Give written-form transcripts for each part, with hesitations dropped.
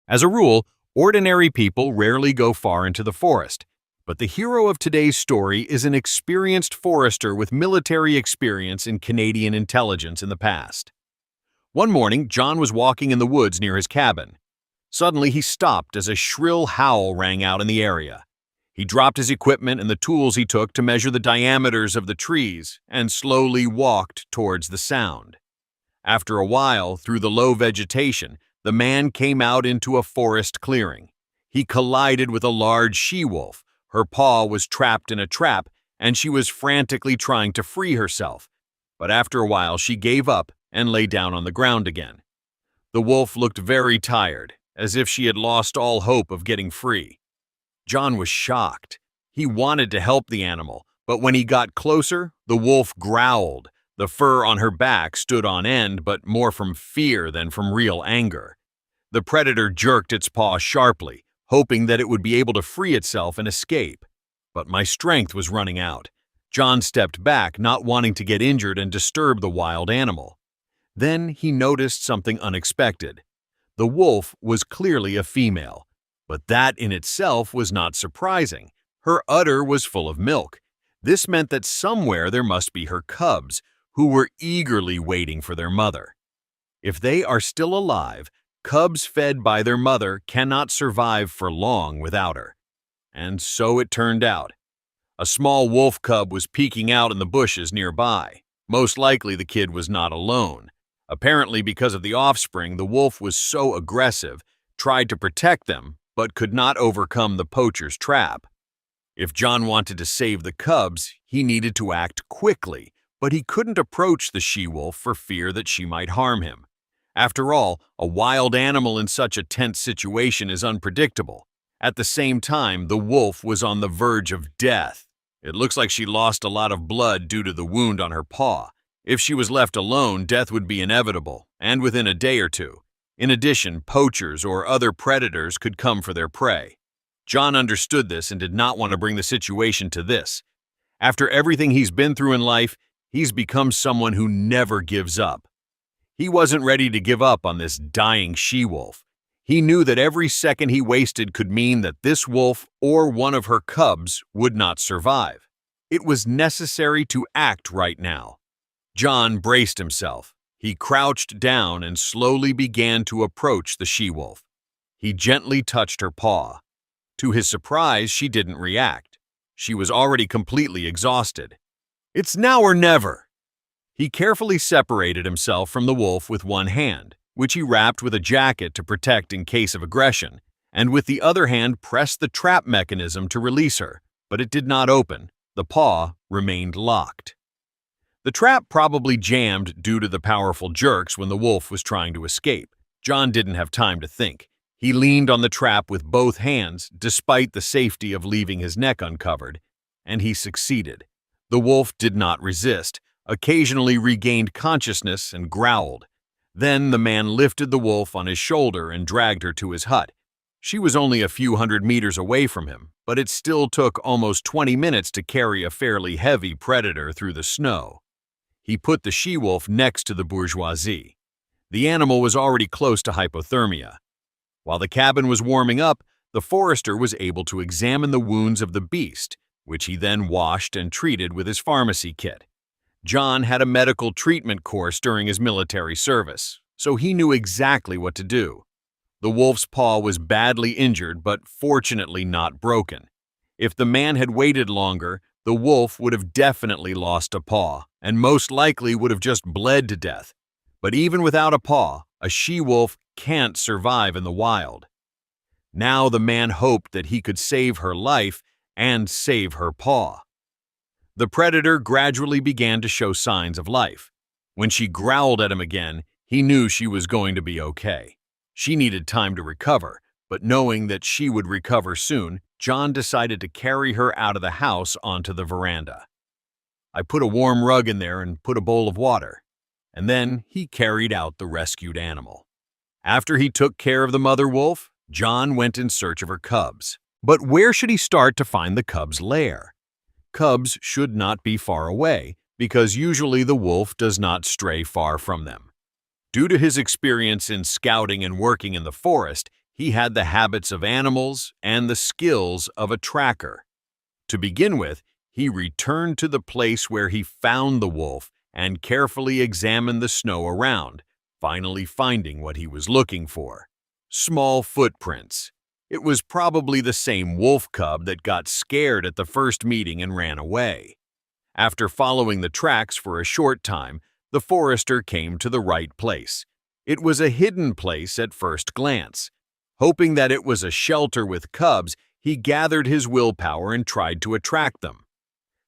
As a rule, ordinary people rarely go far into the forest, but the hero of today's story is an experienced forester with military experience in Canadian intelligence in the past. One morning, John was walking in the woods near his cabin. Suddenly, he stopped as a shrill howl rang out in the area. He dropped his equipment and the tools he took to measure the diameters of the trees and slowly walked towards the sound. After a while, through the low vegetation, the man came out into a forest clearing. He collided with a large she-wolf. Her paw was trapped in a trap, and she was frantically trying to free herself. But after a while, she gave up and lay down on the ground again. The wolf looked very tired, as if she had lost all hope of getting free. John was shocked. He wanted to help the animal, but when he got closer, the wolf growled. The fur on her back stood on end, but more from fear than from real anger. The predator jerked its paw sharply, hoping that it would be able to free itself and escape. But my strength was running out. John stepped back, not wanting to get injured and disturb the wild animal. Then he noticed something unexpected. The wolf was clearly a female, but that in itself was not surprising. Her udder was full of milk. This meant that somewhere there must be her cubs, who were eagerly waiting for their mother. If they are still alive, cubs fed by their mother cannot survive for long without her. And so it turned out. A small wolf cub was peeking out in the bushes nearby. Most likely the kid was not alone. Apparently, because of the offspring, the wolf was so aggressive, tried to protect them, but could not overcome the poacher's trap. If John wanted to save the cubs, he needed to act quickly, but he couldn't approach the she-wolf for fear that she might harm him. After all, a wild animal in such a tense situation is unpredictable. At the same time, the wolf was on the verge of death. It looks like she lost a lot of blood due to the wound on her paw. If she was left alone, death would be inevitable, and within a day or two. In addition, poachers or other predators could come for their prey. John understood this and did not want to bring the situation to this. After everything he's been through in life, he's become someone who never gives up. He wasn't ready to give up on this dying she-wolf. He knew that every second he wasted could mean that this wolf or one of her cubs would not survive. It was necessary to act right now. John braced himself. He crouched down and slowly began to approach the she-wolf. He gently touched her paw. To his surprise, she didn't react. She was already completely exhausted. "It's now or never." He carefully separated himself from the wolf with one hand, which he wrapped with a jacket to protect in case of aggression, and with the other hand pressed the trap mechanism to release her, but it did not open. The paw remained locked. The trap probably jammed due to the powerful jerks when the wolf was trying to escape. John didn't have time to think. He leaned on the trap with both hands, despite the safety of leaving his neck uncovered, and he succeeded. The wolf did not resist, occasionally regained consciousness and growled. Then the man lifted the wolf on his shoulder and dragged her to his hut. She was only a few hundred meters away from him, but it still took almost 20 minutes to carry a fairly heavy predator through the snow. He put the she-wolf next to the bourgeoisie. The animal was already close to hypothermia. While the cabin was warming up, the forester was able to examine the wounds of the beast, which he then washed and treated with his pharmacy kit. John had a medical treatment course during his military service, so he knew exactly what to do. The wolf's paw was badly injured, but fortunately not broken. If the man had waited longer, the wolf would have definitely lost a paw, and most likely would have just bled to death. But even without a paw, a she-wolf can't survive in the wild. Now the man hoped that he could save her life and save her paw. The predator gradually began to show signs of life. When she growled at him again, he knew she was going to be okay. She needed time to recover, but knowing that she would recover soon, John decided to carry her out of the house onto the veranda. I put a warm rug in there and put a bowl of water, and then he carried out the rescued animal. After he took care of the mother wolf, John went in search of her cubs. But where should he start to find the cubs' lair? Cubs should not be far away, because usually the wolf does not stray far from them. Due to his experience in scouting and working in the forest, He had the habits of animals and the skills of a tracker. To begin with, he returned to the place where he found the wolf and carefully examined the snow around, finally finding what he was looking for: small footprints. It was probably the same wolf cub that got scared at the first meeting and ran away. After following the tracks for a short time, the forester came to the right place. It was a hidden place at first glance. Hoping that it was a shelter with cubs, he gathered his willpower and tried to attract them.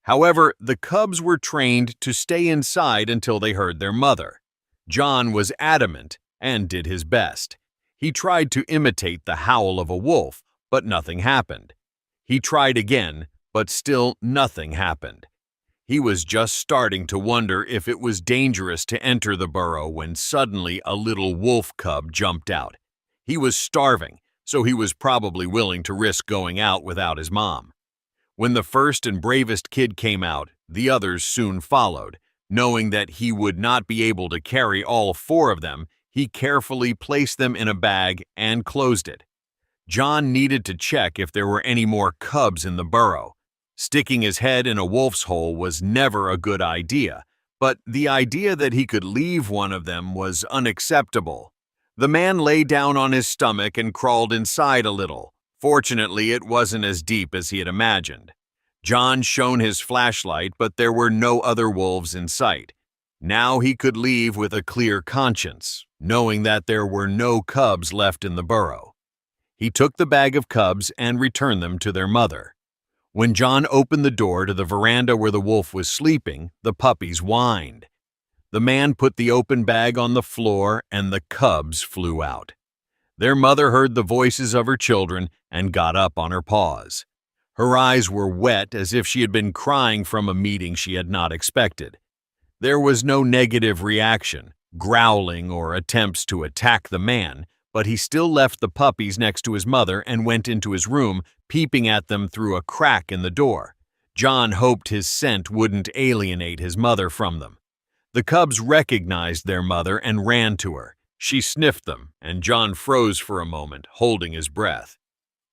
However, the cubs were trained to stay inside until they heard their mother. John was adamant and did his best. He tried to imitate the howl of a wolf, but nothing happened. He tried again, but still nothing happened. He was just starting to wonder if it was dangerous to enter the burrow when suddenly a little wolf cub jumped out. He was starving, so he was probably willing to risk going out without his mom. When the first and bravest kid came out, the others soon followed. Knowing that he would not be able to carry all 4 of them, he carefully placed them in a bag and closed it. John needed to check if there were any more cubs in the burrow. Sticking his head in a wolf's hole was never a good idea, but the idea that he could leave one of them was unacceptable. The man lay down on his stomach and crawled inside a little. Fortunately, it wasn't as deep as he had imagined. John shone his flashlight, but there were no other wolves in sight. Now he could leave with a clear conscience, knowing that there were no cubs left in the burrow. He took the bag of cubs and returned them to their mother. When John opened the door to the veranda where the wolf was sleeping, the puppies whined. The man put the open bag on the floor and the cubs flew out. Their mother heard the voices of her children and got up on her paws. Her eyes were wet as if she had been crying from a meeting she had not expected. There was no negative reaction, growling, or attempts to attack the man, but he still left the puppies next to his mother and went into his room, peeping at them through a crack in the door. John hoped his scent wouldn't alienate his mother from them. The cubs recognized their mother and ran to her. She sniffed them, and John froze for a moment, holding his breath.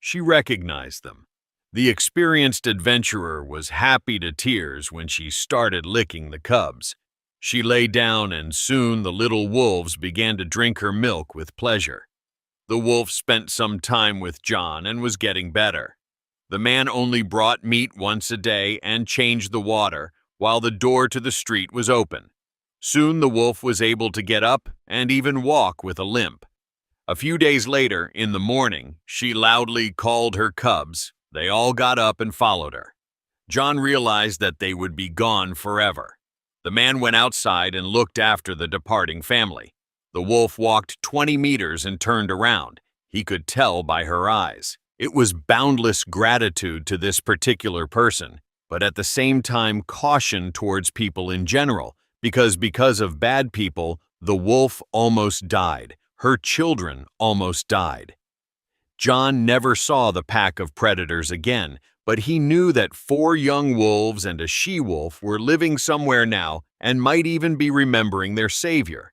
She recognized them. The experienced adventurer was happy to tears when she started licking the cubs. She lay down, and soon the little wolves began to drink her milk with pleasure. The wolf spent some time with John and was getting better. The man only brought meat once a day and changed the water, while the door to the street was open. Soon the wolf was able to get up and even walk with a limp. A few days later, in the morning, she loudly called her cubs. They all got up and followed her. John realized that they would be gone forever. The man went outside and looked after the departing family. The wolf walked 20 meters and turned around. He could tell by her eyes. It was boundless gratitude to this particular person, but at the same time caution towards people in general, because of bad people, the wolf almost died. Her children almost died. John never saw the pack of predators again, but he knew that 4 young wolves and a she-wolf were living somewhere now and might even be remembering their savior.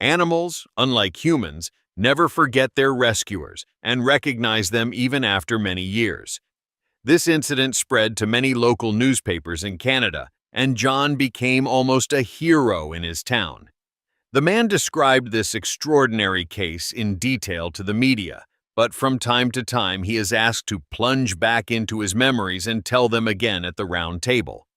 Animals, unlike humans, never forget their rescuers and recognize them even after many years. This incident spread to many local newspapers in Canada, and John became almost a hero in his town. The man described this extraordinary case in detail to the media, but from time to time he is asked to plunge back into his memories and tell them again at the round table.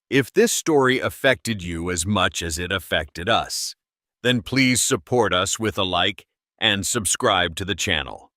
If this story affected you as much as it affected us, then please support us with a like and subscribe to the channel.